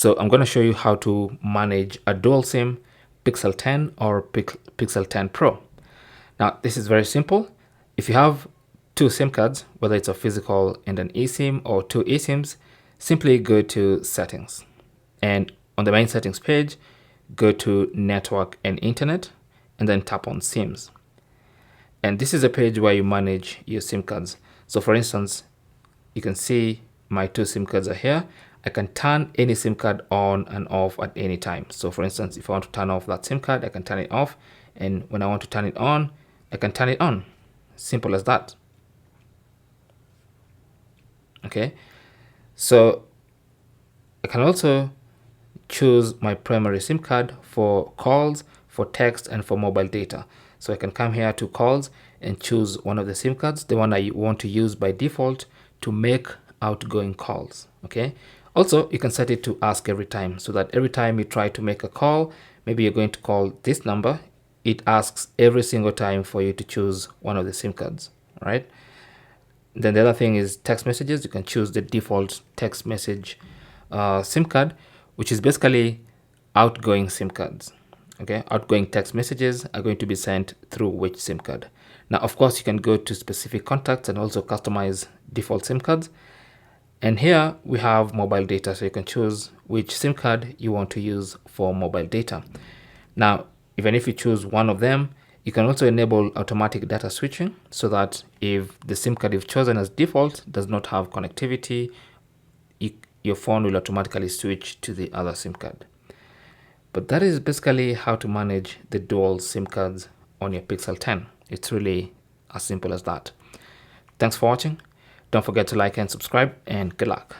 So I'm going to show you how to manage a dual SIM Pixel 10 or Pixel 10 Pro. Now, this is very simple. If you have two SIM cards, whether it's a physical and an eSIM or two eSIMs, simply go to settings. And on the main settings page, go to network and internet and then tap on SIMs. And this is a page where you manage your SIM cards. So for instance, you can see my two SIM cards are here. I can turn any SIM card on and off at any time. So for instance, if I want to turn off that SIM card, I can turn it off. And when I want to turn it on, I can turn it on. Simple as that. Okay. So I can also choose my primary SIM card for calls, for text, and for mobile data. So I can come here to calls and choose one of the SIM cards, the one I want to use by default to make outgoing calls. Okay. Also, you can set it to ask every time, so that every time you try to make a call, maybe you're going to call this number, it asks every single time for you to choose one of the SIM cards, right? Then the other thing is text messages. You can choose the default text message SIM card, which is basically outgoing SIM cards. Okay, outgoing text messages are going to be sent through which SIM card. Now, of course, you can go to specific contacts and also customize default SIM cards. And here we have mobile data, so you can choose which SIM card you want to use for mobile data. Now, even if you choose one of them, you can also enable automatic data switching, so that if the SIM card you've chosen as default does not have connectivity, your phone will automatically switch to the other SIM card. But that is basically how to manage the dual SIM cards on your Pixel 10. It's really as simple as that. Thanks for watching. Don't forget to like and subscribe, and good luck.